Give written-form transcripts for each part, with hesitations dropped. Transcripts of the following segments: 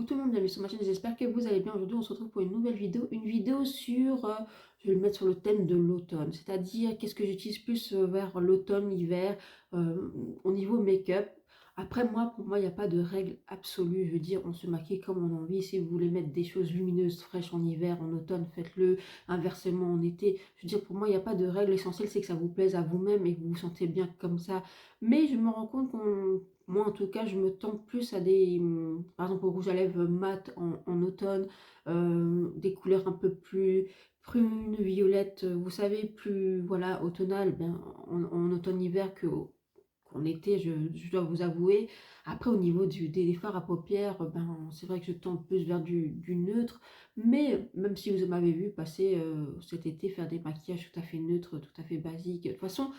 Coucou tout le monde, bienvenue sur ma chaîne, j'espère que vous allez bien. Aujourd'hui on se retrouve pour une nouvelle vidéo, sur, je vais le mettre sur le thème de l'automne, c'est-à-dire qu'est-ce que j'utilise plus vers l'automne, l'hiver, au niveau make-up. Après moi, pour moi, il n'y a pas de règle absolue, je veux dire, on se maquille comme on a envie. Si vous voulez mettre des choses lumineuses, fraîches en hiver, en automne, faites-le, inversement en été. Je veux dire, pour moi, il n'y a pas de règle, l'essentiel c'est que ça vous plaise à vous-même et que vous vous sentez bien comme ça. Mais je me rends compte qu'on moi, en tout cas, je me tente plus à des, par exemple, au rouge à lèvres mat en automne, des couleurs un peu plus prunes, violettes, vous savez, plus, voilà, automnal, ben, en automne-hiver qu'en été, je dois vous avouer. Après, au niveau des fards à paupières, ben, c'est vrai que je tente plus vers du neutre, mais même si vous m'avez vu passer cet été faire des maquillages tout à fait neutres, tout à fait basiques, de toute façon,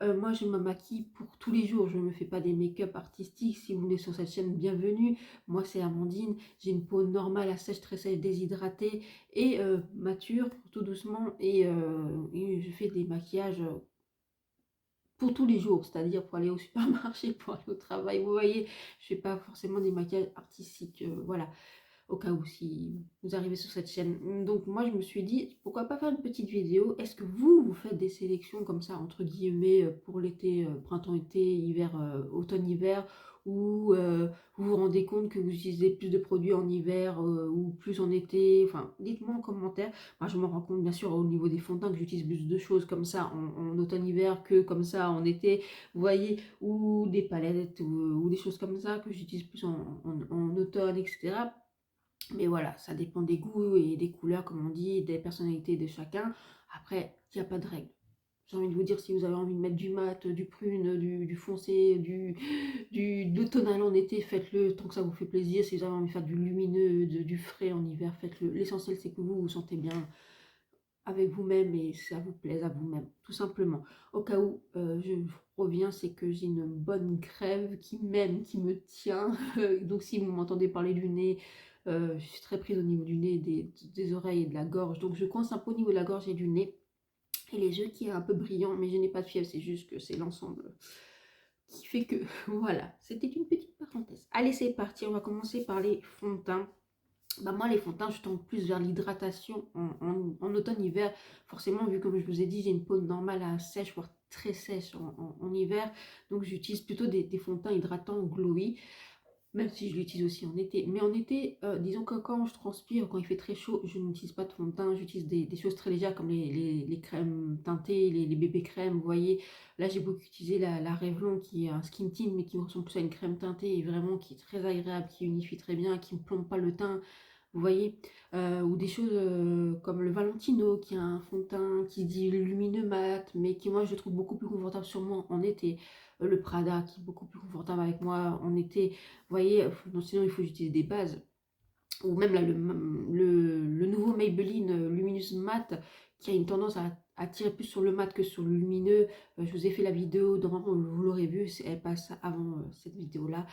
moi, je me maquille pour tous les jours. Je ne me fais pas des make-up artistiques. Si vous venez sur cette chaîne, bienvenue. Moi, c'est Amandine. J'ai une peau normale, à sèche, très sèche, déshydratée et mature, tout doucement. Et je fais des maquillages pour tous les jours, c'est-à-dire pour aller au supermarché, pour aller au travail. Vous voyez, je ne fais pas forcément des maquillages artistiques. Voilà, au cas où si vous arrivez sur cette chaîne. Donc moi je me suis dit pourquoi pas faire une petite vidéo. Est-ce que vous faites des sélections comme ça entre guillemets pour l'été, printemps-été, hiver, automne-hiver, ou vous vous rendez compte que vous utilisez plus de produits en hiver ou plus en été? Enfin, dites-moi en commentaire. Moi je me rends compte bien sûr au niveau des fonds de teint que j'utilise plus de choses comme ça en automne-hiver que comme ça en été, vous voyez, ou des palettes ou des choses comme ça que j'utilise plus en automne, etc. Mais voilà, ça dépend des goûts et des couleurs, comme on dit, des personnalités de chacun. Après, il n'y a pas de règle. J'ai envie de vous dire, si vous avez envie de mettre du mat, du prune, du foncé, de l'automnal en été, faites-le tant que ça vous fait plaisir. Si vous avez envie de faire du lumineux, du frais en hiver, faites-le. L'essentiel, c'est que vous vous sentez bien avec vous-même et ça vous plaise à vous-même, tout simplement. Au cas où je reviens, c'est que j'ai une bonne crève qui m'aime, qui me tient. Donc si vous m'entendez parler du nez, je suis très prise au niveau du nez, des oreilles et de la gorge. Donc je coince un peu au niveau de la gorge et du nez. Et les yeux qui est un peu brillant, mais je n'ai pas de fièvre, c'est juste que c'est l'ensemble qui fait que, voilà, c'était une petite parenthèse. Allez, c'est parti, on va commencer par les fonds de teint. Bah moi, les fonds de teint, je tends plus vers l'hydratation en automne-hiver. Forcément, vu comme je vous ai dit, j'ai une peau normale à sèche, voire très sèche en hiver. Donc, j'utilise plutôt des fonds de teint hydratants glowy, même si je l'utilise aussi en été. Mais en été, disons que quand je transpire, quand il fait très chaud, je n'utilise pas de fond de teint. J'utilise des choses très légères comme les crèmes teintées, les bébés crèmes. Vous voyez, là, j'ai beaucoup utilisé la Revlon qui est un skin tint, mais qui ressemble plus à une crème teintée et vraiment qui est très agréable, qui unifie très bien, qui ne plombe pas le teint. Vous voyez, ou des choses comme le Valentino qui a un fond de teint qui se dit lumineux mat, mais qui moi je trouve beaucoup plus confortable sur moi en été. Le Prada qui est beaucoup plus confortable avec moi en été. Vous voyez, sinon il faut que j'utilise des bases. Ou même là le nouveau Maybelline Luminous Matte qui a une tendance à tirer plus sur le mat que sur le lumineux. Je vous ai fait la vidéo, normalement vous l'aurez vue, elle passe avant cette vidéo là,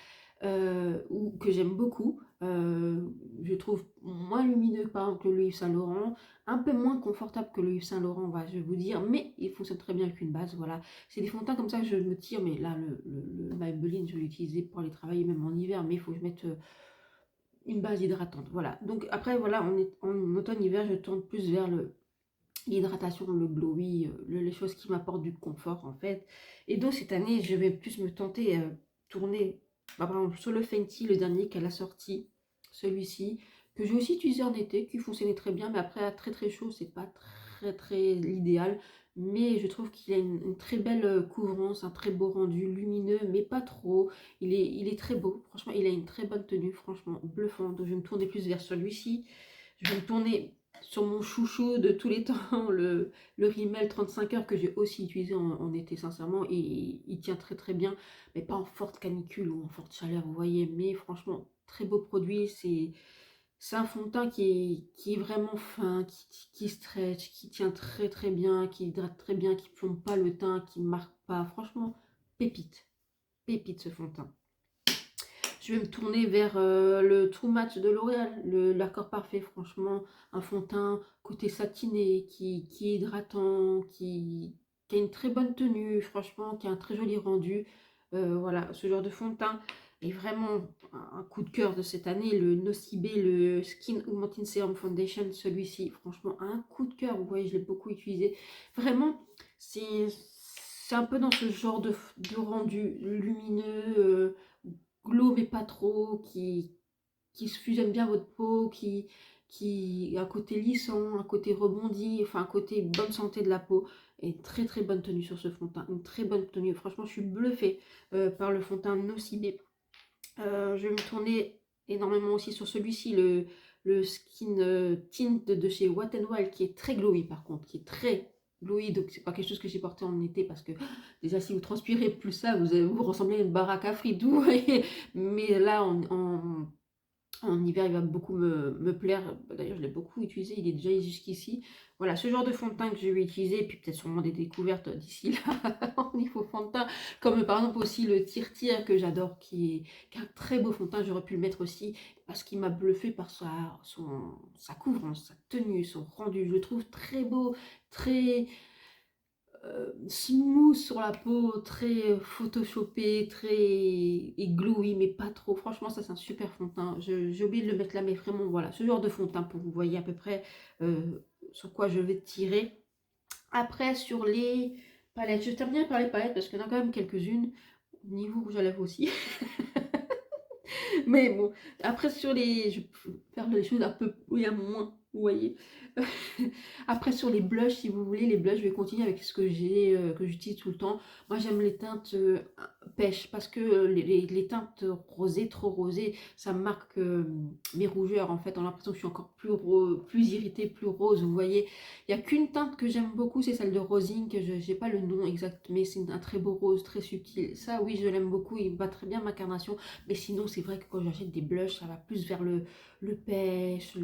ou que j'aime beaucoup. Je trouve moins lumineux par exemple que le Yves Saint Laurent, un peu moins confortable que le Yves Saint Laurent, je vais vous dire, mais il fonctionne très bien avec une base. Voilà, c'est des fonds de teint comme ça que je me tire. Mais là le Maybelline, je vais l'utiliser pour aller travailler même en hiver, mais il faut que je mette une base hydratante. Voilà, donc après voilà, en automne-hiver, je tourne plus vers l'hydratation, le glowy, les choses qui m'apportent du confort en fait. Et donc cette année, je vais plus me tenter tourner, par exemple sur le Fenty, le dernier qu'elle a sorti, celui-ci, que j'ai aussi utilisé en été, qui fonctionnait très bien, mais après à très très chaud, c'est pas très l'idéal. Mais je trouve qu'il a une très belle couvrance, un très beau rendu, lumineux, mais pas trop. Il est très beau, franchement, il a une très bonne tenue, franchement, bluffant. Donc je vais me tourner plus vers celui-ci. Je vais me tourner sur mon chouchou de tous les temps, le Rimmel 35 heures que j'ai aussi utilisé en été sincèrement, et il tient très très bien, mais pas en forte canicule ou en forte chaleur, vous voyez. Mais franchement, très beau produit. C'est un fond de teint qui est vraiment fin, qui stretch, qui tient très très bien, qui hydrate très bien, qui plombe pas le teint, qui marque pas. Franchement, pépite, pépite ce fond de teint. Je vais me tourner vers le True Match de L'Oréal, l'accord parfait, franchement, un fond de teint côté satiné, qui est hydratant, qui a une très bonne tenue, franchement, qui a un très joli rendu. Voilà, ce genre de fond de teint. est vraiment un coup de cœur de cette année, le Nocibé, le Skin Augmenting Serum Foundation, celui-ci, franchement, un coup de cœur, vous voyez, je l'ai beaucoup utilisé. Vraiment, c'est un peu dans ce genre de rendu lumineux, glow mais pas trop, qui se fusionne bien votre peau, qui a un côté lissant, un côté rebondi, enfin un côté bonne santé de la peau. Et très très bonne tenue sur ce fond de teint, une très bonne tenue. Franchement, je suis bluffée par le fond de teint Nocibé. Je vais me tourner énormément aussi sur celui-ci, le Skin Tint de chez Wet n Wild, qui est très glowy par contre, qui est très glowy, donc c'est pas quelque chose que j'ai porté en été parce que déjà si vous transpirez plus ça, vous ressemblez à une baraque à frites, vous voyez. Mais là en hiver, il va beaucoup me plaire. D'ailleurs, je l'ai beaucoup utilisé, il est déjà jusqu'ici. Voilà, ce genre de fond de teint que je vais utiliser, puis peut-être sûrement des découvertes d'ici là au niveau fond de teint, comme par exemple aussi le Tir que j'adore, qui est un très beau fond de teint. J'aurais pu le mettre aussi parce qu'il m'a bluffé par sa couvrance, sa tenue, son rendu. Je le trouve très beau, très smooth sur la peau, très photoshopé, très et glowy, mais pas trop. Franchement, ça c'est un super fond de teint. J'ai oublié de le mettre là, mais vraiment, voilà, ce genre de fond de teint pour vous voyez à peu près sur quoi je vais tirer. Après, sur les palettes, je termine par les palettes parce qu'il y en a quand même quelques-unes. Niveau rouge à lèvres aussi. Mais bon, après sur les... Je vais faire les choses un peu... Oui, à moins, vous voyez. Après sur les blushs, si vous voulez, les blushs, je vais continuer avec ce que j'ai, que j'utilise tout le temps. Moi j'aime les teintes pêche parce que les teintes rosées, trop rosées, ça me marque mes rougeurs en fait. On a l'impression que je suis encore plus irritée, plus rose, vous voyez. Il n'y a qu'une teinte que j'aime beaucoup, c'est celle de Rosing, que je n'ai pas le nom exact, mais c'est un très beau rose, très subtil. Ça oui, je l'aime beaucoup, il va très bien ma carnation. Mais sinon, c'est vrai que quand j'achète des blushs, ça va plus vers le pêche,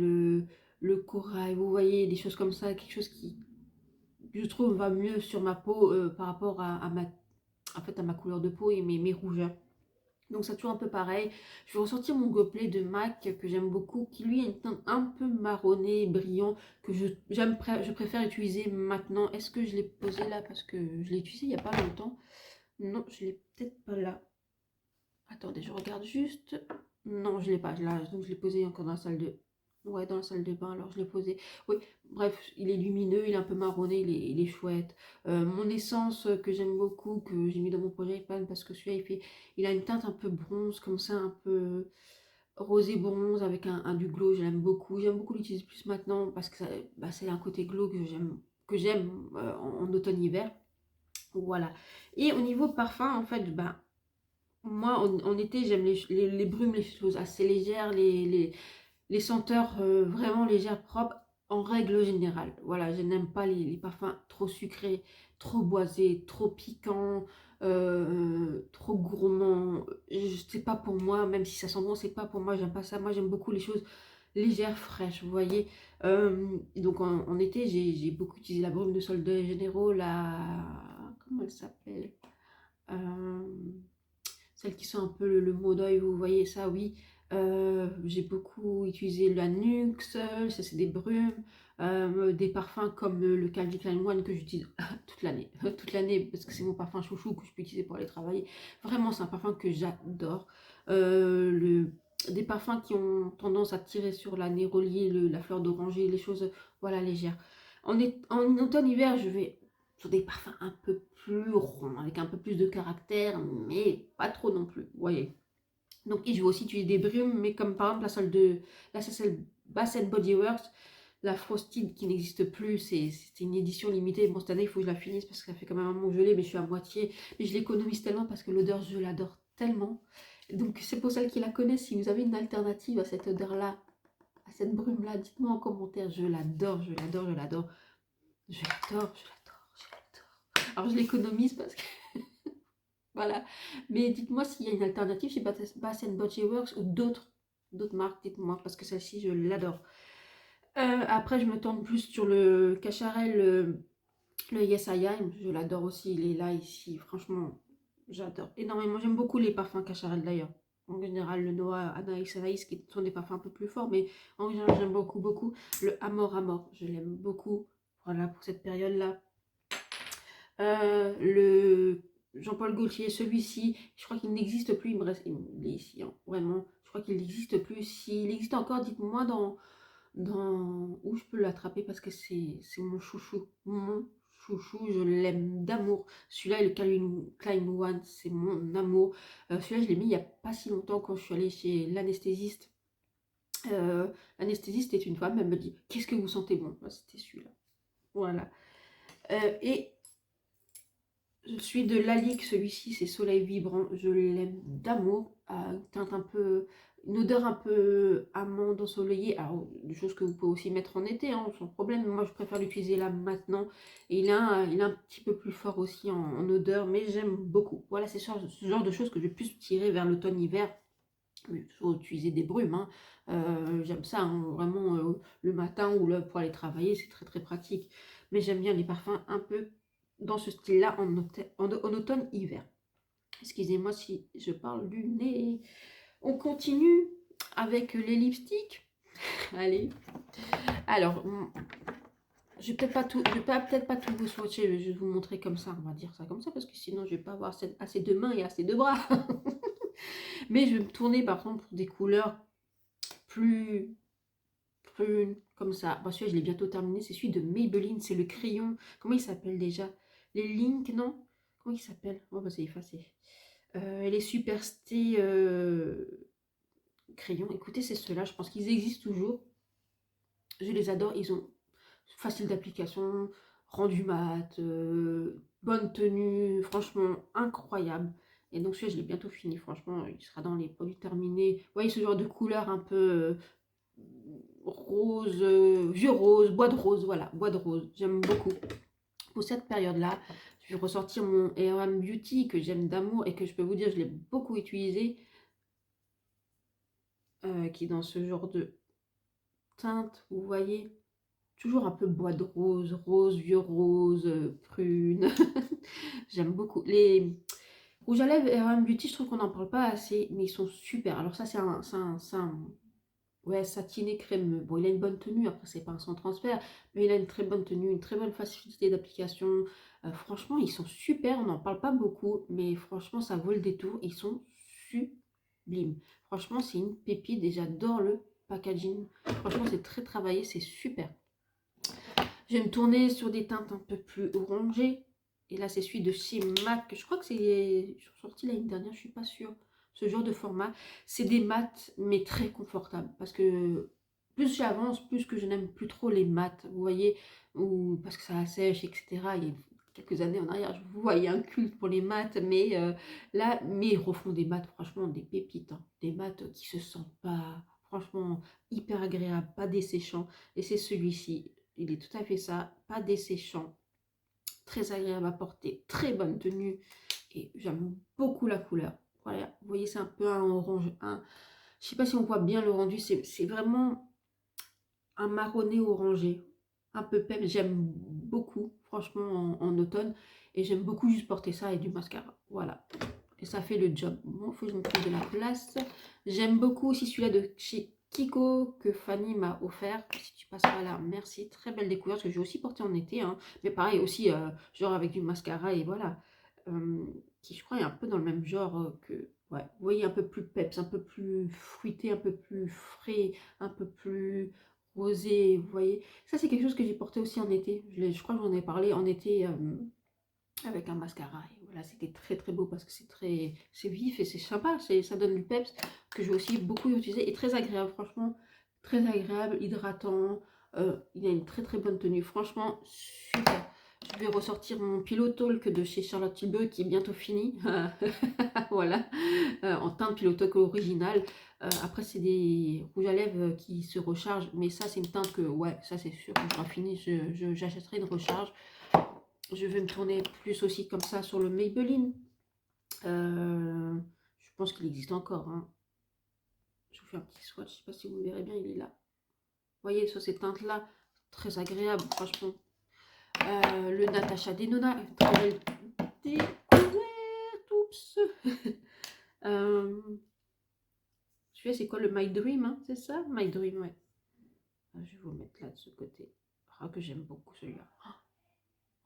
le corail, vous voyez, des choses comme ça, quelque chose qui, je trouve, va mieux sur ma peau par rapport en fait, à ma couleur de peau et mes rougeurs. Donc c'est toujours un peu pareil. Je vais ressortir mon gobelet de MAC que j'aime beaucoup, qui lui a une teinte un peu marronné, brillant, que je préfère utiliser maintenant. Est-ce que je l'ai posé là parce que je l'ai utilisé il n'y a pas longtemps? Non, je l'ai peut-être pas là. Attendez, je regarde juste. Non, je l'ai pas là, donc je l'ai posé encore dans la salle de... Ouais, dans la salle de bain, alors je l'ai posé. Oui, bref, il est lumineux, il est un peu marronné, il est chouette. Mon essence que j'aime beaucoup, que j'ai mis dans mon projet Ipan, parce que celui-là, il a une teinte un peu bronze, comme ça, un peu rosé bronze, avec du glow, je l'aime beaucoup. J'aime beaucoup l'utiliser plus maintenant, parce que c'est un côté glow que j'aime en automne-hiver. Voilà. Et au niveau parfum, en fait, moi, en été, j'aime les brumes, les choses assez légères, les senteurs vraiment légères, propres, en règle générale. Voilà, je n'aime pas les parfums trop sucrés, trop boisés, trop piquants, trop gourmands. C'est pas pour moi, même si ça sent bon, c'est pas pour moi, j'aime pas ça. Moi, j'aime beaucoup les choses légères, fraîches, vous voyez. Donc, en été, j'ai beaucoup utilisé la brume de Solde Généraux, comment elle s'appelle Euh, Celles qui sont un peu le mot d'œil, vous voyez ça, oui. J'ai beaucoup utilisé la Nuxe, ça c'est des brumes, des parfums comme le Calvin Klein One que j'utilise toute l'année, toute l'année parce que c'est mon parfum chouchou que je peux utiliser pour aller travailler. Vraiment, c'est un parfum que j'adore. Des parfums qui ont tendance à tirer sur la néroli, la fleur d'oranger, les choses, voilà, légères. En automne-hiver, je vais sur des parfums un peu plus ronds, avec un peu plus de caractère, mais pas trop non plus, vous voyez. Donc, et je vais aussi utiliser des brumes, mais comme par exemple la celle Bath Body Works, la Frosted qui n'existe plus, c'était une édition limitée. Bon, cette année, il faut que je la finisse parce que ça fait quand même un moment que je l'ai, mais je suis à moitié. Mais je l'économise tellement parce que l'odeur, je l'adore tellement. Donc, c'est pour celles qui la connaissent, si vous avez une alternative à cette odeur-là, à cette brume-là, dites-moi en commentaire. Je l'adore, je l'adore, je l'adore. Je l'adore, je l'adore, je l'adore. Alors, je l'économise parce que... Voilà. Mais dites-moi s'il y a une alternative chez Bath Body Works ou d'autres marques, dites-moi, parce que celle-ci, je l'adore. Après, je me tourne plus sur le Cacharel, le Yes I Am. Je l'adore aussi, il est là, ici. Franchement, j'adore énormément. J'aime beaucoup les parfums Cacharel, d'ailleurs. En général, le Noah, Anaïs, qui sont des parfums un peu plus forts, mais en général, j'aime beaucoup, beaucoup. Le Amor Amor, je l'aime beaucoup. Voilà, pour cette période-là. Le Jean-Paul Gaultier, celui-ci, je crois qu'il n'existe plus, il me reste, il est ici, hein, vraiment, je crois qu'il n'existe plus. S'il existe encore, dites-moi dans où je peux l'attraper parce que c'est mon chouchou. Mon chouchou, je l'aime d'amour. Celui-là, le Calvin One, c'est mon amour. Celui-là, je l'ai mis il n'y a pas si longtemps quand je suis allée chez l'anesthésiste. L'anesthésiste est une femme, elle me dit qu'est-ce que vous sentez bon? Bah, c'était celui-là. Voilà. Et je suis de Lalique, celui-ci c'est Soleil Vibrant, je l'aime d'amour, teinte un peu, une odeur un peu amande ensoleillée, alors des choses que vous pouvez aussi mettre en été, hein, sans problème, moi je préfère l'utiliser là maintenant, et il est un petit peu plus fort aussi en odeur, mais j'aime beaucoup. Voilà, c'est ce genre de choses que je vais plus tirer vers l'automne-hiver. Il faut utiliser des brumes, hein. J'aime ça, hein, vraiment le matin ou pour aller travailler, c'est très très pratique. Mais j'aime bien les parfums un peu dans ce style-là en automne-hiver. Excusez-moi si je parle du nez. On continue avec les lipsticks. Allez. Alors, je vais peut-être pas tout vous swatcher, je vais vous montrer comme ça, on va dire ça comme ça, parce que sinon je vais pas avoir assez de mains et assez de bras. Mais je vais me tourner par contre pour des couleurs plus prune, comme ça. Bon, celui-là, je l'ai bientôt terminé. C'est celui de Maybelline. C'est le crayon. Comment il s'appelle déjà? Les Link, non? Comment il s'appelle? Oh, bah, c'est effacé. Les Supersté crayons. Écoutez, c'est ceux-là. Je pense qu'ils existent toujours. Je les adore. Ils ont facile d'application, rendu mat, bonne tenue. Franchement, incroyable. Et donc, celui-là, je l'ai bientôt fini. Franchement, il sera dans les produits terminés. Vous voyez ce genre de couleur un peu rose, vieux rose, bois de rose, voilà, bois de rose, j'aime beaucoup. Pour cette période-là, je vais ressortir mon RM Beauty que j'aime d'amour et que je peux vous dire, je l'ai beaucoup utilisé, qui est dans ce genre de teinte, vous voyez, toujours un peu bois de rose, rose, vieux rose, prune. J'aime beaucoup. Les rouges à lèvres RM Beauty, je trouve qu'on n'en parle pas assez, mais ils sont super. Alors ça, c'est un ouais, satiné crémeux. Bon, il a une bonne tenue, après c'est pas un sans transfert, mais il a une très bonne tenue, une très bonne facilité d'application. Franchement, ils sont super, on n'en parle pas beaucoup, mais franchement, ça vaut le détour. Ils sont sublimes. Franchement, c'est une pépite et j'adore le packaging. Franchement, c'est très travaillé, c'est super. Je vais me tourner sur des teintes un peu plus orangées. Et là, c'est celui de chez MAC. Je crois que c'est sorti l'année dernière, je suis pas sûre. Ce genre de format. C'est des mats, mais très confortables. Parce que plus j'avance, plus que je n'aime plus trop les mats. Vous voyez, ou parce que ça assèche, etc. Il y a quelques années en arrière, je vous voyais un culte pour les mats. Mais là, mais ils refont des mats, franchement, des pépites. Hein. Des mats qui se sentent pas, franchement, hyper agréables, pas desséchants. Et c'est celui-ci. Il est tout à fait ça, pas desséchant, très agréable à porter, très bonne tenue et j'aime beaucoup la couleur. Voilà, vous voyez, c'est un peu un orange, je sais pas si on voit bien le rendu, c'est vraiment un marronné orangé, un peu pep, j'aime beaucoup, franchement, en automne, et j'aime beaucoup juste porter ça et du mascara, voilà. Et ça fait le job. Bon, il faut que je me trouve de la place. J'aime beaucoup aussi celui-là de chez Kiko que Fanny m'a offert. Si tu passes pas là, merci. Très belle découverte que j'ai aussi porté en été. Hein. Mais pareil aussi, genre avec du mascara et voilà. Qui je crois est un peu dans le même genre que... Ouais, vous voyez, un peu plus peps, un peu plus fruité, un peu plus frais, un peu plus rosé, vous voyez. Ça, c'est quelque chose que j'ai porté aussi en été. Je crois que j'en ai parlé en été avec un mascara. Et voilà, c'était très très beau parce que c'est vif et c'est sympa, ça donne du peps que je vais aussi beaucoup utiliser et très agréable, franchement, très agréable, hydratant. Il a une très très bonne tenue, franchement, super. Je vais ressortir mon Pillow Talk de chez Charlotte Tilbury qui est bientôt fini. Voilà, en teinte Pillow Talk original. Après, c'est des rouges à lèvres qui se rechargent, mais ça, c'est une teinte que, ouais, ça c'est sûr, quand je serai fini, j'achèterai une recharge. Je vais me tourner plus aussi comme ça sur le Maybelline. Je pense qu'il existe encore. Hein. Je vous fais un petit swatch, je ne sais pas si vous verrez bien, il est là. Vous voyez, sur ces teintes-là, très agréable, franchement. Le Natasha Denona, une très belle découverte. Oups. Celui-là, c'est quoi le My Dream, hein, c'est ça? My Dream, ouais. Je vais vous mettre là de ce côté. Ah, que j'aime beaucoup celui-là.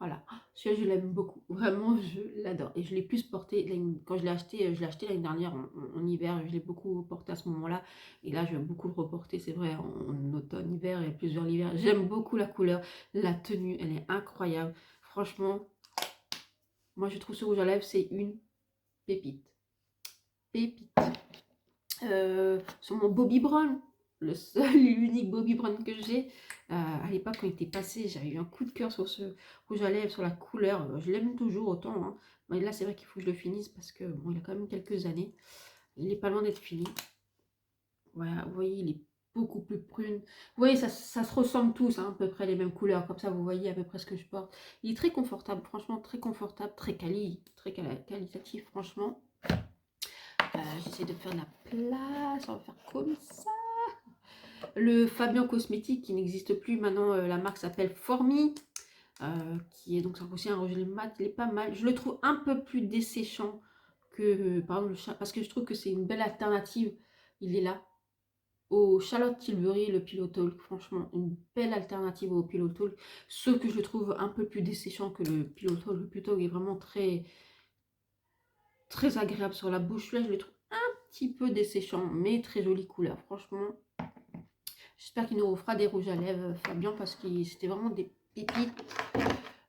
Voilà, celui-là je l'aime beaucoup, vraiment je l'adore et je l'ai plus porté, quand je l'ai acheté l'année dernière en hiver, je l'ai beaucoup porté à ce moment-là et là je vais beaucoup le reporter, c'est vrai, en automne, hiver et plusieurs l'hiver. J'aime beaucoup la couleur, la tenue, elle est incroyable. Franchement, moi je trouve ce rouge à lèvres, c'est une pépite. Pépite. Sur mon Bobbi Brown, le seul et l'unique Bobbi Brown que j'ai. À l'époque, quand il était passé, j'avais eu un coup de cœur sur ce rouge à lèvres, sur la couleur. Je l'aime toujours autant, hein. Mais là, c'est vrai qu'il faut que je le finisse parce que bon, il a quand même quelques années. Il est pas loin d'être fini. Voilà, vous voyez, il est beaucoup plus prune. Vous voyez, ça se ressemble tous, hein, à peu près les mêmes couleurs. Comme ça, vous voyez à peu près ce que je porte. Il est très confortable, franchement, très confortable, très qualitatif, franchement. J'essaie de faire de la place, on va faire comme ça. Le Fabien Cosmétique qui n'existe plus maintenant, la marque s'appelle Formi, qui est donc aussi un rouge mat, il est pas mal. Je le trouve un peu plus desséchant que, par exemple, parce que je trouve que c'est une belle alternative, il est là, au Charlotte Tilbury, le Pillow Talk, franchement, une belle alternative au Pillow Talk, ce que je trouve un peu plus desséchant que le Pillow Talk. Le Pillow Talk est vraiment très agréable sur la bouche, là je le trouve un petit peu desséchant, mais très jolie couleur, franchement. J'espère qu'il nous refera des rouges à lèvres, Fabien, parce que c'était vraiment des pépites.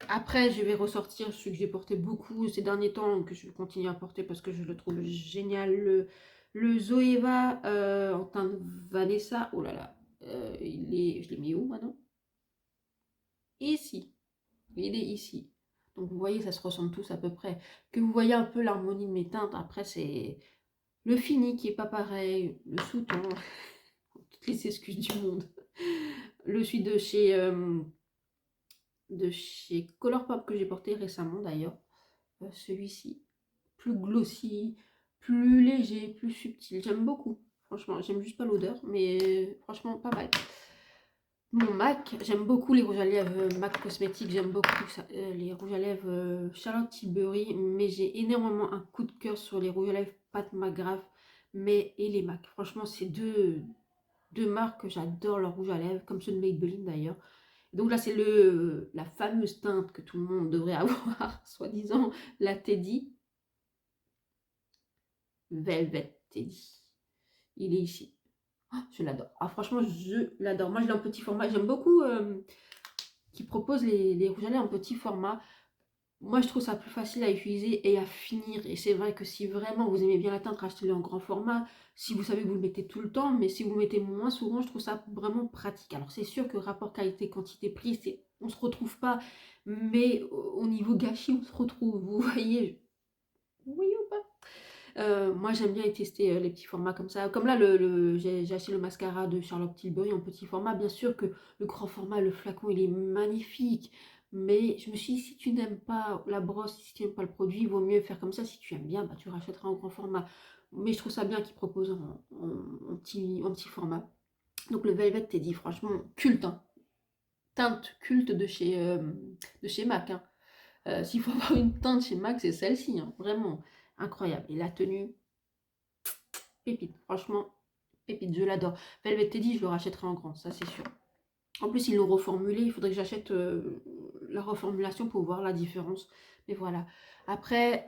Après, je vais ressortir celui que j'ai porté beaucoup ces derniers temps, que je vais continuer à porter parce que je le trouve génial. Le Zoeva en teinte Vanessa. Oh là là, je l'ai mis où maintenant? Ici. Il est ici. Donc vous voyez, ça se ressemble tous à peu près. Que vous voyez un peu l'harmonie de mes teintes. Après, c'est le fini qui est pas pareil, le sous-ton, toutes les excuses du monde. Le celui de chez Colourpop que j'ai porté récemment d'ailleurs. Celui-ci, plus glossy, plus léger, plus subtil. J'aime beaucoup. Franchement, j'aime juste pas l'odeur, mais franchement, pas mal. Mon MAC, j'aime beaucoup les rouges à lèvres MAC Cosmétiques, j'aime beaucoup ça, les rouges à lèvres Charlotte Tilbury, mais j'ai énormément un coup de cœur sur les rouges à lèvres Pat McGrath et les MAC. Franchement, c'est deux marques que j'adore, leurs rouges à lèvres, comme ceux de Maybelline d'ailleurs. Donc là, c'est la fameuse teinte que tout le monde devrait avoir, soi-disant, la Teddy. Velvet Teddy. Il est ici. Oh, je l'adore. Ah, franchement, je l'adore. Moi, je l'ai en petit format. J'aime beaucoup qui propose les rouges à lèvres en petit format. Moi, je trouve ça plus facile à utiliser et à finir. Et c'est vrai que si vraiment vous aimez bien la teinte, rachetez-le en grand format. Si vous savez que vous le mettez tout le temps, mais si vous le mettez moins souvent, je trouve ça vraiment pratique. Alors, c'est sûr que rapport qualité-quantité-prix, on ne se retrouve pas. Mais au niveau gâchis, on se retrouve. Vous voyez, vous voyez ou pas? Moi j'aime bien tester les petits formats comme ça. Comme là, j'ai acheté le mascara de Charlotte Tilbury en petit format. Bien sûr que le grand format, le flacon, il est magnifique. Mais je me suis dit, si tu n'aimes pas la brosse, si tu n'aimes pas le produit, il vaut mieux faire comme ça. Si tu aimes bien, bah, tu rachèteras en grand format. Mais je trouve ça bien qu'ils proposent en petit format. Donc le Velvet Teddy, franchement, culte, hein. Teinte culte de chez MAC, hein. S'il faut avoir une teinte chez MAC, c'est celle-ci, hein. Vraiment incroyable. Et la tenue, pépite, franchement, pépite, je l'adore. Velvet Teddy, je le rachèterai en grand, ça c'est sûr. En plus, ils l'ont reformulé, il faudrait que j'achète la reformulation pour voir la différence. Mais voilà. Après,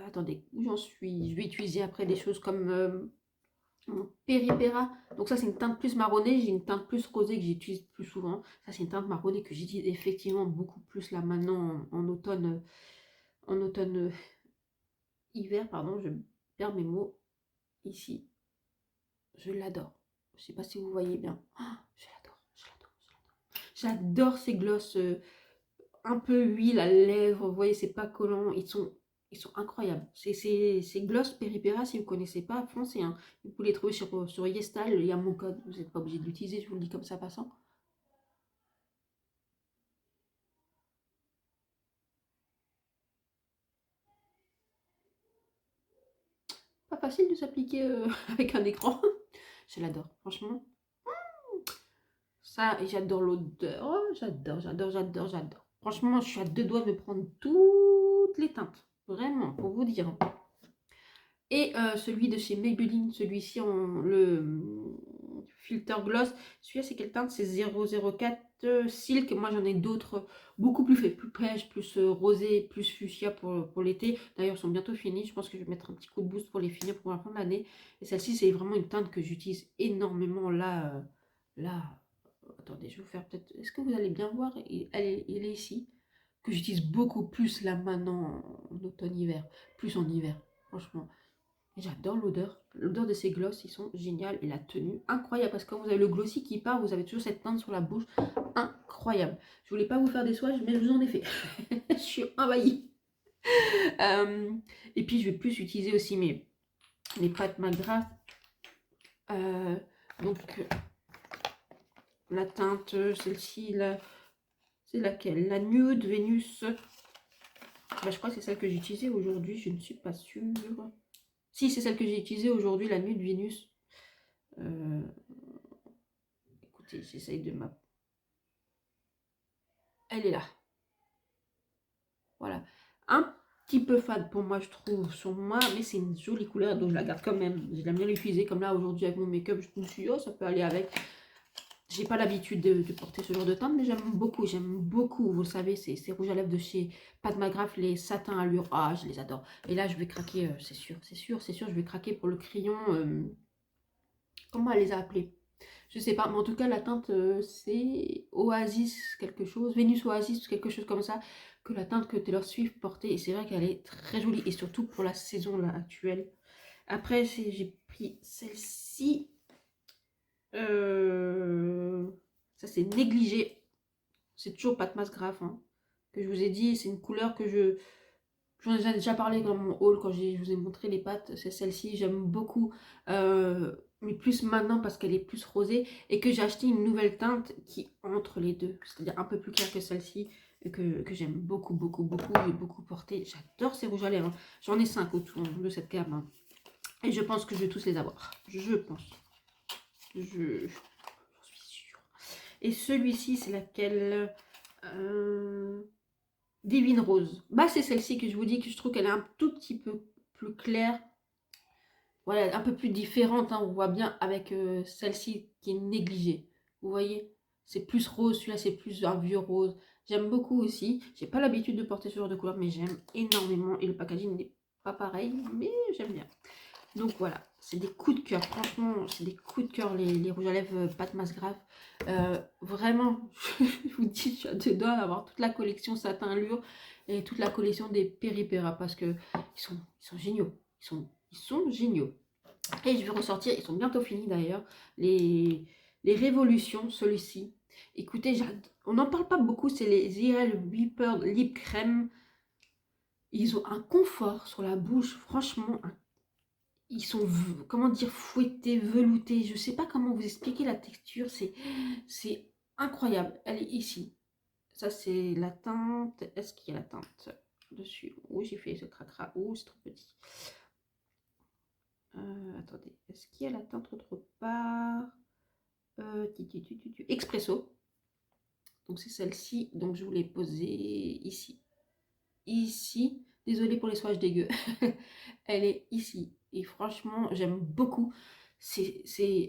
attendez, où j'en suis? Je vais utiliser après des choses comme mon Péripéra. Donc ça, c'est une teinte plus marronnée. J'ai une teinte plus rosée que j'utilise plus souvent. Ça, c'est une teinte marronnée que j'utilise effectivement beaucoup plus là maintenant en automne. Hiver, pardon, je perds mes mots ici. Je l'adore. Je sais pas si vous voyez bien. Oh, je l'adore, je l'adore, je l'adore. J'adore ces glosses un peu huile à lèvres. Vous voyez, c'est pas collant. Ils sont incroyables. Ces glosses Péripéra, si vous connaissez pas, foncez, hein. Vous pouvez les trouver sur Yestal. Il y a mon code. Vous n'êtes pas obligé de l'utiliser. Je vous le dis comme ça passant. Pas facile de s'appliquer avec un écran. Je l'adore, franchement. Ça, et j'adore l'odeur. Oh, j'adore, j'adore, j'adore, j'adore. Franchement, je suis à deux doigts de me prendre toutes les teintes. Vraiment, pour vous dire. Et celui de chez Maybelline, celui-ci, le Filter Gloss. Celui-là, c'est quelle teinte? C'est 004 Silk. Moi, j'en ai d'autres beaucoup plus faits, plus pêche, plus rosé, plus fuchsia pour l'été. D'ailleurs, ils sont bientôt finis. Je pense que je vais mettre un petit coup de boost pour les finir pour la fin de l'année. Et celle-ci, c'est vraiment une teinte que j'utilise énormément là. Là. Attendez, je vais vous faire peut-être... Est-ce que vous allez bien voir? Elle est ici. Que j'utilise beaucoup plus là maintenant en automne-hiver. Plus en hiver, franchement. J'adore l'odeur. L'odeur de ces gloss, ils sont géniaux. Et la tenue, incroyable. Parce que quand vous avez le glossy qui part, vous avez toujours cette teinte sur la bouche. Incroyable. Je voulais pas vous faire des swatchs, mais je vous en ai fait. Je suis envahie. Et puis, je vais plus utiliser aussi mes pâtes McGrath. Donc, la teinte, celle-ci, là, c'est laquelle? La Nude Vénus. Bah, je crois que c'est celle que j'ai utilisée aujourd'hui. Je ne suis pas sûre. Si, c'est celle que j'ai utilisée aujourd'hui, la Nude Vénus. Écoutez, j'essaye de ma... Elle est là. Voilà. Un petit peu fade pour moi, je trouve, sur moi, mais c'est une jolie couleur, donc je la garde quand même. Je l'aime bien l'utiliser, comme là, aujourd'hui, avec mon make-up, je me suis dit, oh, ça peut aller avec. J'ai pas l'habitude de porter ce genre de teinte, mais j'aime beaucoup. Vous le savez, ces rouges à lèvres de chez Pat McGrath, les satins allure. Ah, je les adore. Et là, je vais craquer, c'est sûr, je vais craquer pour le crayon. Comment elle les a appelés? Je sais pas, mais en tout cas, la teinte, c'est Oasis quelque chose, Vénus Oasis, quelque chose comme ça, que la teinte que Taylor Swift portait. Et c'est vrai qu'elle est très jolie, et surtout pour la saison là, actuelle. Après, j'ai pris celle-ci. Ça, c'est Négligé. C'est toujours Pat McGrath, hein, que je vous ai dit. C'est une couleur que j'en ai déjà parlé dans mon haul quand je vous ai montré les pattes. C'est celle-ci, j'aime beaucoup. Mais plus maintenant parce qu'elle est plus rosée. Et que j'ai acheté une nouvelle teinte qui entre les deux. C'est-à-dire un peu plus claire que celle-ci. Que j'aime beaucoup. J'ai beaucoup porté. J'adore ces rouges à lèvres, hein. J'en ai 5 autour de cette gamme, hein. Et je pense que je vais tous les avoir. Je pense. J'en suis sûre. Et celui-ci, c'est laquelle? Divine Rose. Bah, c'est celle-ci que je vous dis que je trouve qu'elle est un tout petit peu plus claire. Voilà, un peu plus différente, hein, on voit bien avec celle-ci qui est négligée. Vous voyez? C'est plus rose, celui-là c'est plus un vieux rose. J'aime beaucoup aussi. J'ai pas l'habitude de porter ce genre de couleur, mais j'aime énormément. Et le packaging n'est pas pareil, mais j'aime bien. Donc voilà, c'est des coups de cœur. Franchement, c'est des coups de cœur les rouges à lèvres Pat McGrath. Vraiment, je vous dis, je suis à deux doigts d'avoir toute la collection Satin Allure et toute la collection des Péripéra parce que ils sont géniaux. Ils sont géniaux. Et je vais ressortir, ils sont bientôt finis d'ailleurs, les Révolutions, celui-ci. Écoutez, on n'en parle pas beaucoup, c'est les Irel Whipper Lip Crème. Ils ont un confort sur la bouche, franchement, ils sont, comment dire, fouettés, veloutés. Je sais pas comment vous expliquer la texture, c'est incroyable. Elle est ici. Ça, c'est la teinte. Est-ce qu'il y a la teinte dessus? Oh, j'ai fait ce cracra. Oh, c'est trop petit. Attendez, est-ce qu'il y a la teinte autre part? Expresso. Donc, c'est celle-ci. Donc, je vous l'ai posée ici. Ici. Désolée pour les swatchs dégueux. Elle est ici. Et franchement, j'aime beaucoup.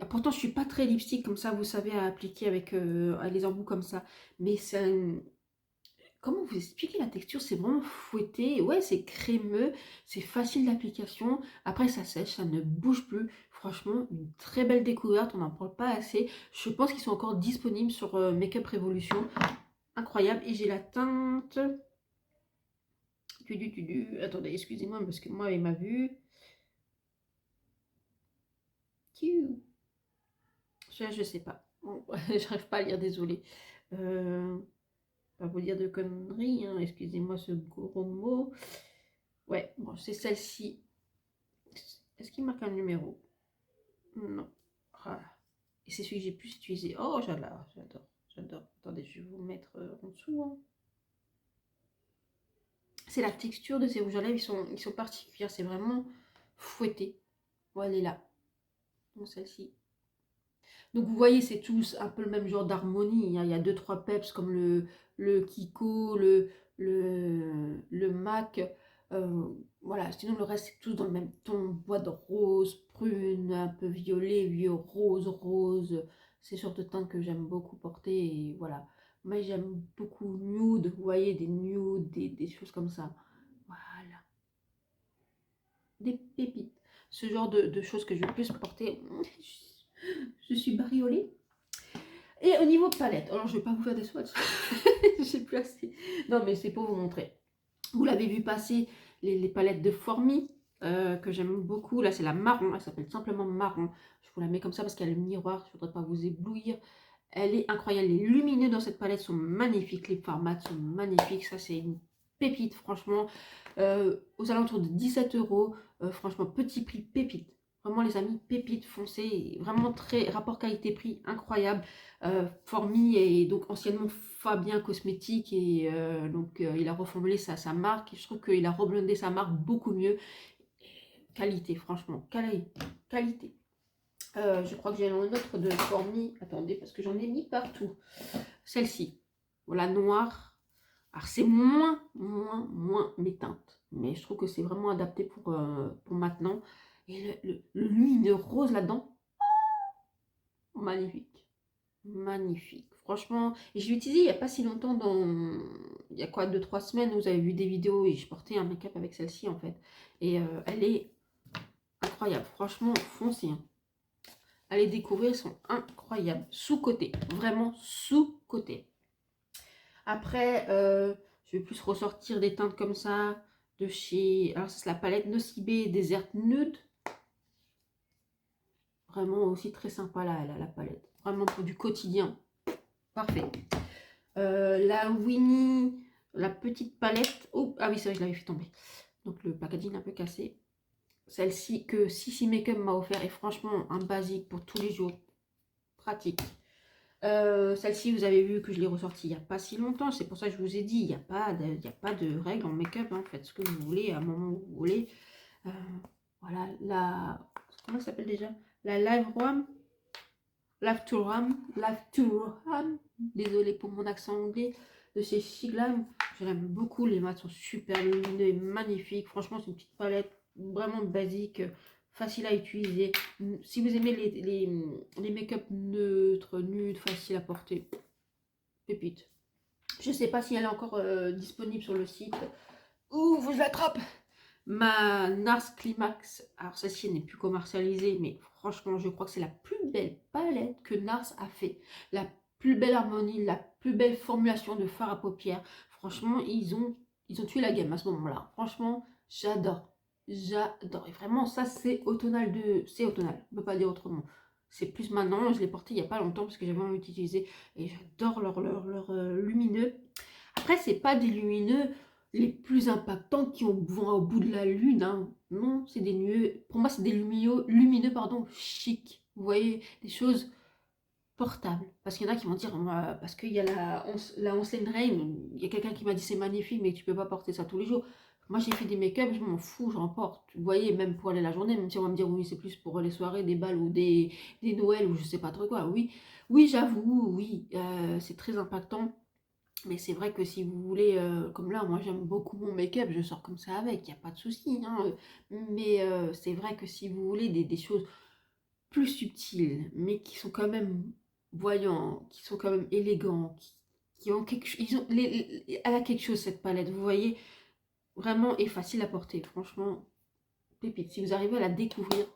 Pourtant, je suis pas très lipstick comme ça, vous savez, à appliquer avec les embouts comme ça. Mais c'est comment vous expliquer la texture? C'est vraiment fouetté. Ouais, c'est crémeux. C'est facile d'application. Après, ça sèche, ça ne bouge plus. Franchement, une très belle découverte. On n'en parle pas assez. Je pense qu'ils sont encore disponibles sur Make-up Revolution. Incroyable. Et j'ai la teinte... Attendez, excusez-moi, parce que moi, avec ma vue... Je sais pas. Bon, j'arrive pas à lire, désolé. Pas vous dire de conneries, hein, excusez-moi ce gros mot. Ouais, bon, c'est celle-ci. Est-ce qu'il marque un numéro? Non. Ah. Et c'est celui que j'ai pu utiliser. Oh, j'adore. Attendez, je vais vous le mettre en dessous, hein. C'est la texture de ces rouges à lèvres, ils sont particuliers. C'est vraiment fouetté. Bon, elle est là. Donc celle-ci. Donc vous voyez, c'est tous un peu le même genre d'harmonie, hein. Il y a 2-3 peps comme le Kiko, le MAC. Voilà, sinon le reste c'est tous dans le même ton, bois de rose, prune, un peu violet, vieux, rose, rose. C'est sur de teintes que j'aime beaucoup porter et voilà. Moi j'aime beaucoup nude, vous voyez, des nudes, des choses comme ça. Voilà, des pépites. Ce genre de choses que je vais plus porter. Je suis bariolée. Et au niveau palette, alors je vais pas vous faire des swatchs, j'ai plus assez. Non mais c'est pour vous montrer. Vous l'avez vu passer, les palettes de Formi, que j'aime beaucoup. Là c'est la marron, elle s'appelle simplement marron. Je vous la mets comme ça parce qu'elle a le miroir, je voudrais pas vous éblouir. Elle est incroyable, les lumineux dans cette palette sont magnifiques, les formats sont magnifiques, ça c'est une pépite franchement. Aux alentours de 17 €, franchement petit prix pépite. Vraiment les amis, pépite foncée, vraiment très rapport qualité-prix incroyable. Formi est donc anciennement Fabien Cosmétique et donc il a reformulé sa marque et je trouve qu'il a reblendé sa marque beaucoup mieux. Qualité, franchement, qualité. Je crois que j'ai un autre de Formi. Attendez, parce que j'en ai mis partout. Celle-ci. Voilà, noire. Alors, c'est moins mes teintes. Mais je trouve que c'est vraiment adapté pour maintenant. Et le lumineux rose là-dedans, magnifique. Magnifique. Franchement, et je l'ai utilisé il n'y a pas si longtemps, il y a quoi, 2-3 semaines, vous avez vu des vidéos et je portais un make-up avec celle-ci en fait. Et elle est incroyable. Franchement, foncez. Hein. Allez découvrir, elles sont incroyables. Sous-côté, vraiment sous-côté. Après, je vais plus ressortir des teintes comme ça de chez... Alors, c'est la palette Nocibé Desert Nude. Vraiment aussi très sympa la palette. Vraiment pour du quotidien. Parfait. La Winnie, la petite palette. Oh, ah oui, c'est vrai, je l'avais fait tomber. Donc, le packaging un peu cassé. Celle-ci que Sissi Makeup m'a offert est franchement un basique pour tous les jours. Pratique. Celle-ci, vous avez vu que je l'ai ressortie il n'y a pas si longtemps. C'est pour ça que je vous ai dit, il n'y a pas de règles en make-up. Hein. Faites ce que vous voulez à un moment où vous voulez. Voilà, comment ça s'appelle déjà? La Live Ram. Live to Ram. Désolée pour mon accent anglais. De chez Shiglam. Je l'aime beaucoup. Les mats sont super lumineux et magnifiques. Franchement, c'est une petite palette vraiment basique. Facile à utiliser. Si vous aimez les make-up neutres, nudes, faciles à porter, pépite. Je ne sais pas si elle est encore disponible sur le site. Ouh, vous l'attrape. Ma NARS Climax, alors celle-ci n'est plus commercialisée, mais franchement, je crois que c'est la plus belle palette que NARS a fait. La plus belle harmonie, la plus belle formulation de fard à paupières. Franchement, ils ont tué la gamme à ce moment-là. Franchement, j'adore. J'adore. Et vraiment, ça, c'est automnal c'est automnal. On ne peut pas dire autrement. C'est plus maintenant. Je l'ai porté il n'y a pas longtemps parce que j'avais envie d'utiliser. Et j'adore leur lumineux. Après, c'est pas des lumineux les plus impactants qui vont au bout de la lune. Hein. Non, c'est des nueux. Pour moi, c'est des lumineux pardon, chic. Vous voyez, des choses portables. Parce qu'il y en a qui vont dire, parce qu'il y a la Onsen Rain, il y a quelqu'un qui m'a dit c'est magnifique, mais tu peux pas porter ça tous les jours. Moi, j'ai fait des make-up, je m'en fous, j'en porte. Vous voyez, même pour aller la journée, même si on va me dire, oui, c'est plus pour les soirées, des balles ou des Noëls ou je sais pas trop quoi. Oui, oui, j'avoue, oui, c'est très impactant. Mais c'est vrai que si vous voulez, comme là, moi j'aime beaucoup mon make-up, je sors comme ça avec, il n'y a pas de souci. Hein, mais c'est vrai que si vous voulez des choses plus subtiles, mais qui sont quand même voyants, qui sont quand même élégants, qui ont quelque chose, elle a quelque chose cette palette, vous voyez, vraiment est facile à porter, franchement, pépite. Si vous arrivez à la découvrir,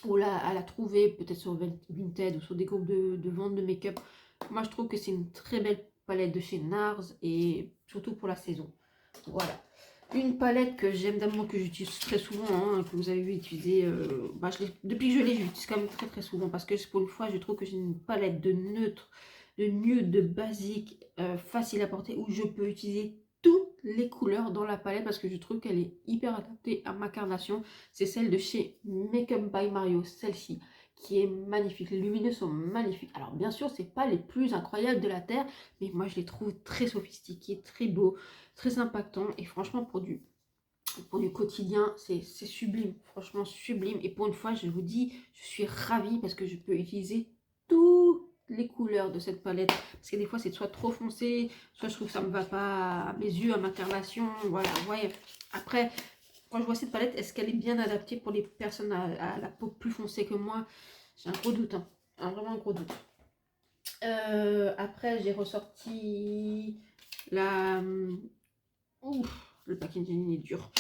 ou à la trouver peut-être sur Vinted ou sur des groupes de vente de make-up, moi je trouve que c'est une très belle palette de chez NARS et surtout pour la saison. Voilà. Une palette que j'aime d'amour, que j'utilise très souvent, hein, que vous avez vu utiliser, depuis que je l'ai, j'utilise quand même très très souvent parce que pour une fois je trouve que j'ai une palette de neutre, de nude, de basique, facile à porter où je peux utiliser toutes les couleurs dans la palette parce que je trouve qu'elle est hyper adaptée à ma carnation. C'est celle de chez Makeup by Mario, celle-ci qui est magnifique. Les lumineux sont magnifiques. Alors bien sûr, c'est pas les plus incroyables de la Terre, mais moi je les trouve très sophistiqués, très beaux, très impactants. Et franchement, pour du quotidien, c'est sublime. Franchement, sublime. Et pour une fois, je vous dis, je suis ravie parce que je peux utiliser tout. les couleurs de cette palette. Parce que des fois, c'est soit trop foncé, soit je trouve que ça me va pas à mes yeux, à ma carnation. Voilà, vous voyez. Après, quand je vois cette palette, est-ce qu'elle est bien adaptée pour les personnes à la peau plus foncée que moi? J'ai un gros doute, hein. Vraiment un gros doute. Après, j'ai ressorti la... Ouf, le packaging est dur.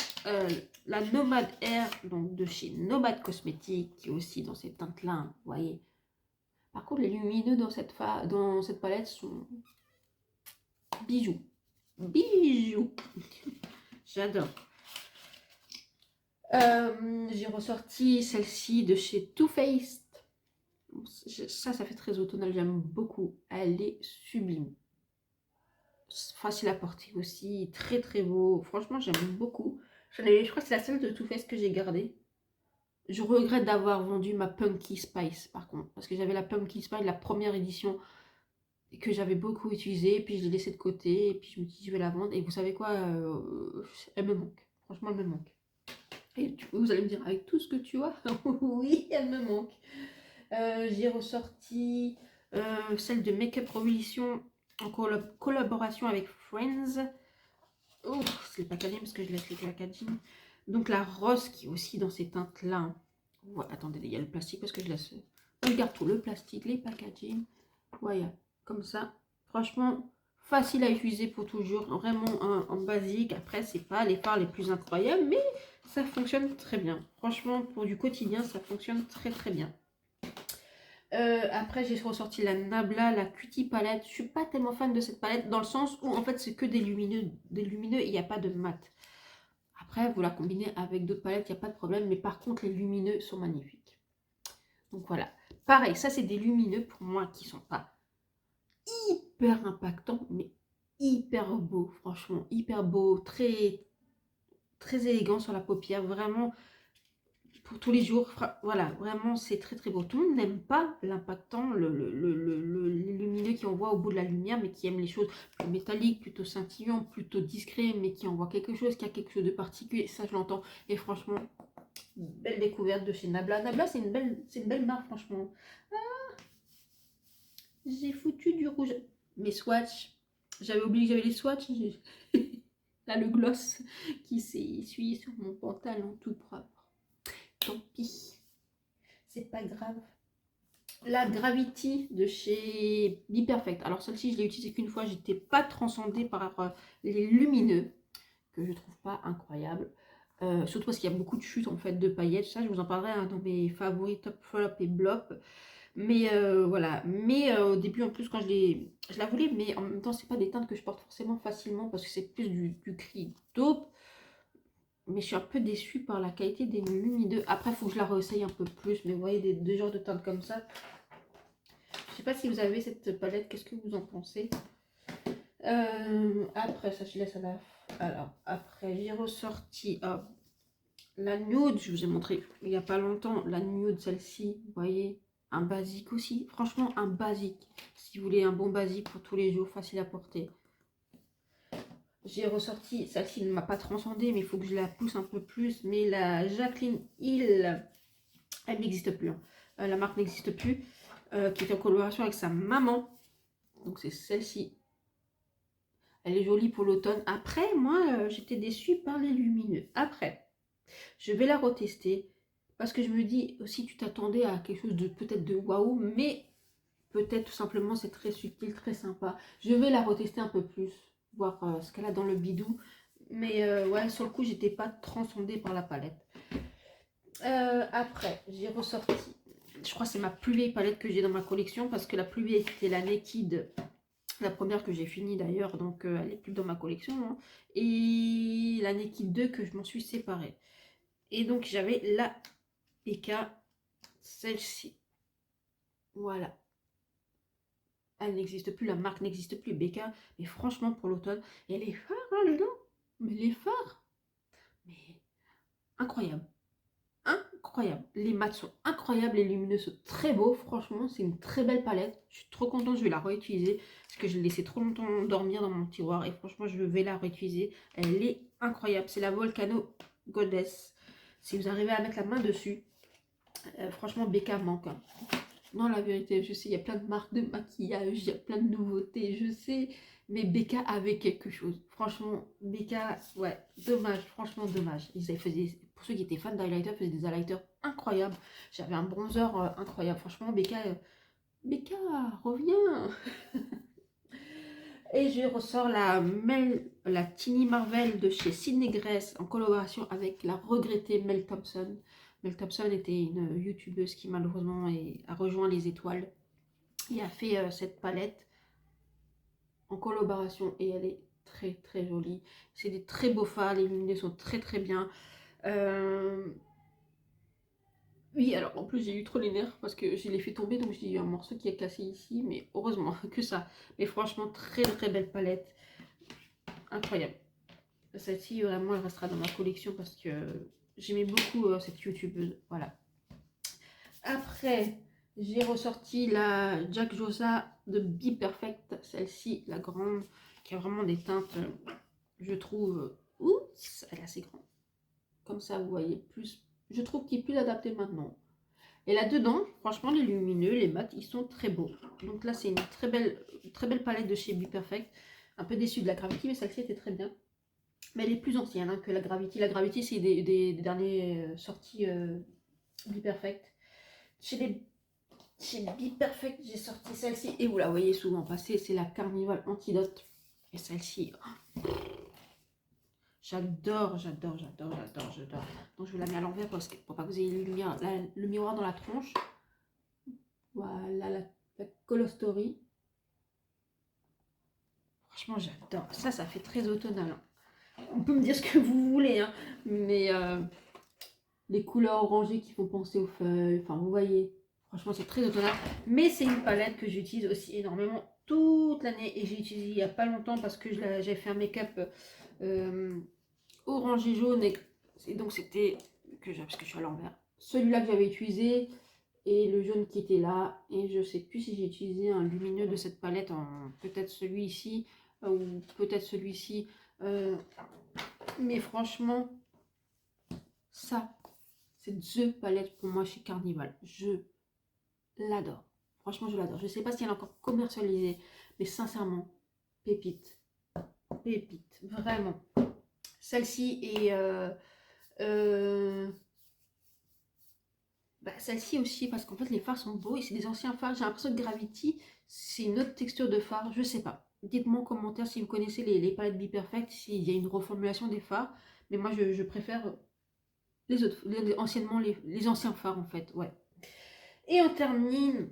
La Nomad Air, donc de chez Nomad Cosmetics, qui est aussi dans ces teintes-là, vous voyez. Par contre, les lumineux dans cette palette sont bijoux. Bijoux. J'adore. J'ai ressorti celle-ci de chez Too Faced. Ça fait très automnal, j'aime beaucoup. Elle est sublime. Facile à porter aussi, très très beau. Franchement, j'aime beaucoup. Je crois que c'est la seule de Too Faced que j'ai gardée. Je regrette d'avoir vendu ma Pumpkin Spice par contre, parce que j'avais la Pumpkin Spice, la première édition, que j'avais beaucoup utilisée, puis je l'ai laissée de côté, et puis je me dis je vais la vendre, et vous savez quoi, elle me manque. Franchement, elle me manque. Et vous allez me dire, avec tout ce que tu as, oui, elle me manque. J'ai ressorti celle de Makeup Revolution en collaboration avec Friends. Oh, c'est le packaging parce que je laisse les packaging. Donc la rose qui est aussi dans ces teintes-là. Ouais, attendez, il y a le plastique parce que je laisse. On garde tout, le plastique, les packaging. Voilà, comme ça. Franchement, facile à utiliser pour toujours. Vraiment en basique. Après, c'est pas les fards les plus incroyables, mais ça fonctionne très bien. Franchement, pour du quotidien, ça fonctionne très très bien. Après, j'ai ressorti la Nabla, la Cutie palette. Je suis pas tellement fan de cette palette dans le sens où en fait c'est que des lumineux et il n'y a pas de mat. Après, vous la combinez avec d'autres palettes, il n'y a pas de problème. Mais par contre, les lumineux sont magnifiques. Donc voilà. Pareil, ça c'est des lumineux pour moi qui sont pas hyper impactants, mais hyper beaux. Franchement, hyper beaux, très très élégant sur la paupière. Vraiment. Pour tous les jours, voilà, vraiment c'est très très beau. Tout le monde n'aime pas l'impactant, les lumineux qui envoient au bout de la lumière, mais qui aiment les choses plus métalliques, plutôt scintillantes, plutôt discrets, mais qui envoient quelque chose, qui a quelque chose de particulier, ça je l'entends. Et franchement, belle découverte de chez Nabla. Nabla c'est une belle marque franchement. Ah, j'ai foutu du rouge. Mes swatchs, j'avais oublié que j'avais les swatchs. Là le gloss qui s'est essuyé sur mon pantalon tout propre. Tant pis, c'est pas grave. La Gravity de chez Be Perfect. Alors celle-ci, je l'ai utilisée qu'une fois. J'étais pas transcendée par les lumineux, que je trouve pas incroyable. Surtout parce qu'il y a beaucoup de chutes en fait de paillettes. Ça, je vous en parlerai hein, dans mes favoris top flop et blop. Mais voilà. Mais au début, en plus, quand je la voulais, mais en même temps, c'est pas des teintes que je porte forcément facilement parce que c'est plus du gris taupe. Mais je suis un peu déçue par la qualité des lumineux. Après, il faut que je la réessaye un peu plus. Mais vous voyez, deux genres de teintes comme ça. Je sais pas si vous avez cette palette. Qu'est-ce que vous en pensez? Après, ça, je laisse à la... Alors, après, j'ai ressorti la nude. Je vous ai montré il n'y a pas longtemps. La nude, celle-ci. Vous voyez, un basique aussi. Franchement, un basique. Si vous voulez un bon basique pour tous les jours, facile à porter. J'ai ressorti, celle-ci ne m'a pas transcendée, mais il faut que je la pousse un peu plus. Mais la Jacqueline Hill, elle n'existe plus. Hein. La marque n'existe plus. Qui est en collaboration avec sa maman. Donc c'est celle-ci. Elle est jolie pour l'automne. Après, moi, j'étais déçue par les lumineux. Après, je vais la retester. Parce que je me dis, si tu t'attendais à quelque chose de peut-être de waouh, mais peut-être tout simplement c'est très subtil, très sympa. Je vais la retester un peu plus. Voir ce qu'elle a dans le bidou. Mais ouais, sur le coup, j'étais pas transcendée par la palette. Après, j'ai ressorti. Je crois que c'est ma plus vieille palette que j'ai dans ma collection. Parce que la plus vieille, c'était la Naked. La première que j'ai finie d'ailleurs. Donc, elle n'est plus dans ma collection. Hein. Et la Naked 2 que je m'en suis séparée. Et donc, j'avais la PK. Celle-ci. Voilà. Elle n'existe plus, la marque n'existe plus, BK. Mais franchement, pour l'automne, et les phares là-dedans, mais les phares, mais incroyable. Incroyable. Les mats sont incroyables, les lumineux sont très beaux. Franchement, c'est une très belle palette. Je suis trop contente, je vais la réutiliser. Parce que je l'ai laissé trop longtemps dormir dans mon tiroir. Et franchement, je vais la réutiliser. Elle est incroyable. C'est la Volcano Goddess. Si vous arrivez à mettre la main dessus, franchement, BK manque. Hein. Non, la vérité, je sais, il y a plein de marques de maquillage, il y a plein de nouveautés, je sais. Mais Becca avait quelque chose. Franchement, Becca, ouais, dommage, franchement dommage. Pour ceux qui étaient fans d'highlighter, ils faisaient des highlighters incroyables. J'avais un bronzer incroyable. Franchement, Becca, Becca, reviens. Et je ressors la Tiny Marvel de chez Sydney Grace en collaboration avec la regrettée Mel Thompson. Mel Thompson était une youtubeuse qui malheureusement a rejoint les étoiles et a fait cette palette en collaboration et elle est très très jolie. C'est des très beaux fards, les lumineux sont très très bien. Oui, alors en plus j'ai eu trop les nerfs parce que je l'ai fait tomber donc j'ai eu un morceau qui est cassé ici, mais heureusement que ça. Mais franchement, très très belle palette, incroyable. Celle-ci, vraiment, elle restera dans ma collection parce que j'aimais beaucoup cette youtubeuse. Voilà. Après, j'ai ressorti la Jack Josa de Be Perfect. Celle-ci, la grande, qui a vraiment des teintes, je trouve... oups, elle est assez grande. Comme ça, vous voyez, plus... Je trouve qu'il est plus adapté maintenant. Et là-dedans, franchement, les lumineux, les mats, ils sont très beaux. Donc là, c'est une très belle palette de chez Be Perfect. Un peu déçue de la Gravity, mais celle-ci était très bien. Mais elle est plus ancienne que la Gravity. La Gravity, c'est des dernières sorties Be Perfect. Chez Be Perfect, j'ai sorti celle-ci. Et vous la voyez souvent passer, c'est la Carnival Antidote. Et celle-ci, j'adore. Donc je vais la mettre à l'envers pour pas que vous ayez le miroir dans la tronche. Voilà, la Colostory. Franchement, j'adore. Ça fait très automnal. On peut me dire ce que vous voulez, hein, mais les couleurs orangées qui font penser aux feuilles, enfin vous voyez, franchement c'est très automnal. Mais c'est une palette que j'utilise aussi énormément toute l'année et j'ai utilisé il n'y a pas longtemps parce que j'avais fait un make-up orange et jaune et donc c'était parce que je suis à l'envers. Celui-là que j'avais utilisé et le jaune qui était là et je sais plus si j'ai utilisé un lumineux de cette palette, peut-être celui-ci ou peut-être celui-ci. Mais franchement, ça, c'est The palette pour moi chez Carnival. Je l'adore. Franchement, je l'adore. Je ne sais pas si elle est encore commercialisée, mais sincèrement, pépite. Pépite, vraiment. Celle-ci est... celle-ci aussi, parce qu'en fait, les fards sont beaux et c'est des anciens fards. J'ai l'impression que Gravity, c'est une autre texture de fard. Je sais pas. Dites-moi en commentaire si vous connaissez les palettes Be Perfect, s'il y a une reformulation des fards. Mais moi, je préfère les autres, anciennement, les anciens fards, en fait. Ouais. Et on termine...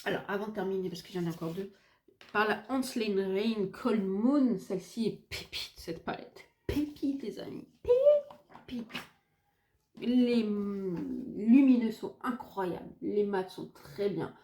Alors, avant de terminer, parce que j'en ai encore deux, par la Hansley Rain Cold Moon. Celle-ci est pépite, cette palette. Pépite, les amis. Pépite. Les lumineux sont incroyables. Les mats sont très bien.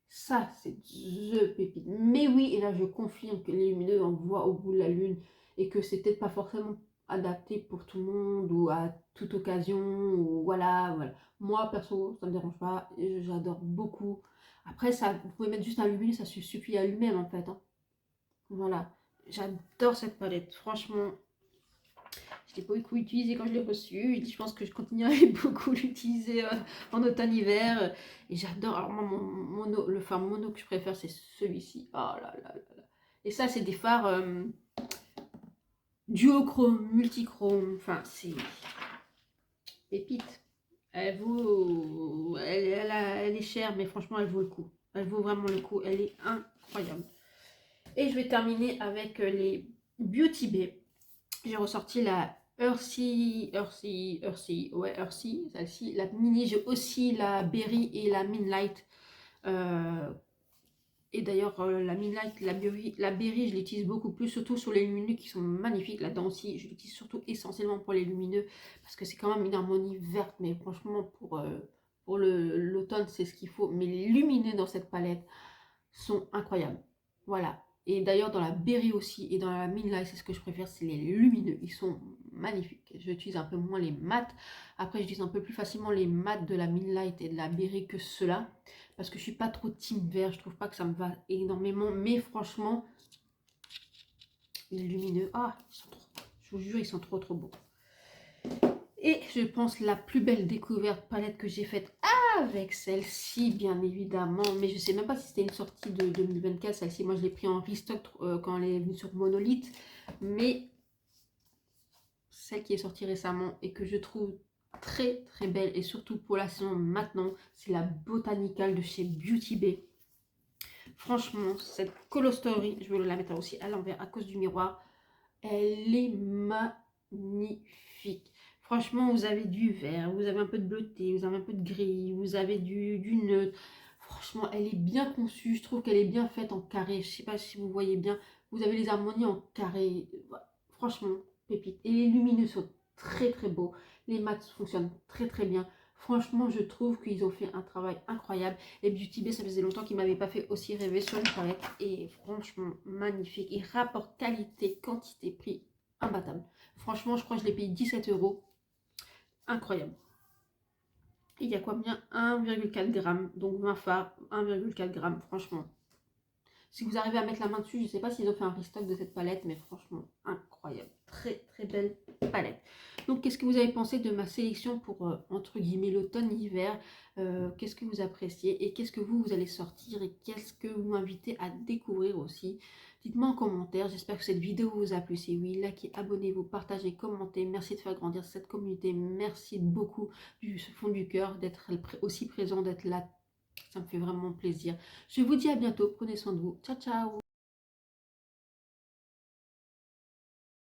Ça, c'est The pépite. Mais oui, et là, je confirme que les lumineux, on voit au bout de la lune et que c'est peut-être pas forcément adapté pour tout le monde ou à toute occasion. Ou voilà. Moi, perso, ça me dérange pas. J'adore beaucoup. Après, ça, vous pouvez mettre juste un lumineux, ça suffit à lui-même en fait. Hein. Voilà. J'adore cette palette. Franchement, je l'ai pas beaucoup utilisé quand je l'ai reçu. Je pense que je continuerai beaucoup l'utiliser en automne-hiver. Et j'adore. Alors, moi, le phare mono que je préfère, c'est celui-ci. Oh là là là là. Et ça, c'est des phares duochrome, multichrome. Enfin, c'est pépite. Elle vaut. Elle est chère, mais franchement, elle vaut le coup. Elle vaut vraiment le coup. Elle est incroyable. Et je vais terminer avec les Beauty Bay. J'ai ressorti la Earthy, celle-ci, la mini, j'ai aussi la Berry et la Moonlight. Et d'ailleurs, la Moonlight, la Berry, je l'utilise beaucoup plus, surtout sur les lumineux qui sont magnifiques. Là-dedans aussi, je l'utilise surtout essentiellement pour les lumineux, parce que c'est quand même une harmonie verte, mais franchement, pour l'automne, c'est ce qu'il faut. Mais les lumineux dans cette palette sont incroyables. Voilà. Et d'ailleurs, dans la Berry aussi et dans la Moonlight, c'est ce que je préfère, c'est les lumineux. Ils sont magnifiques. J'utilise un peu moins les mats. Après, j'utilise un peu plus facilement les mats de la Moonlight et de la Berry que ceux-là. Parce que je suis pas trop team vert. Je trouve pas que ça me va énormément. Mais franchement, les lumineux, je vous jure, ils sont trop beaux. Et je pense la plus belle découverte palette que j'ai faite avec celle-ci, bien évidemment. Mais je sais même pas si c'était une sortie de 2024. Celle-ci, moi, je l'ai pris en restock quand elle est venue sur Monolith. Mais celle qui est sortie récemment et que je trouve très très belle, et surtout pour la saison maintenant, c'est la Botanical de chez Beauty Bay. Franchement, cette Colostory, je vais la mettre aussi à l'envers à cause du miroir, elle est magnifique. Franchement, vous avez du vert, vous avez un peu de bleuté, vous avez un peu de gris, vous avez du neutre. Franchement, elle est bien conçue. Je trouve qu'elle est bien faite en carré. Je sais pas si vous voyez bien. Vous avez les harmonies en carré. Franchement, pépite. Et les lumineux sont très très beaux. Les mats fonctionnent très très bien. Franchement, je trouve qu'ils ont fait un travail incroyable. Et Beauty Bay, ça faisait longtemps qu'ils ne m'avaient pas fait aussi rêver sur une palette. Et franchement, magnifique. Et rapport qualité, quantité, prix, imbattable. Franchement, je crois que je l'ai payé 17 euros. Incroyable. Et il y a combien? 1,4 g. Donc 20 fards, 1,4 g. Franchement, si vous arrivez à mettre la main dessus, je ne sais pas s'ils ont fait un restock de cette palette, mais franchement, incroyable. Très, très belle palette. Donc, qu'est-ce que vous avez pensé de ma sélection pour, entre guillemets, l'automne-hiver? Qu'est-ce que vous appréciez et qu'est-ce que vous allez sortir et qu'est-ce que vous m'invitez à découvrir aussi? Dites-moi en commentaire. J'espère que cette vidéo vous a plu. Si oui, likez, abonnez-vous, partagez, commentez. Merci de faire grandir cette communauté. Merci beaucoup du fond du cœur d'être aussi présent, d'être là. Ça me fait vraiment plaisir. Je vous dis à bientôt. Prenez soin de vous. Ciao, ciao.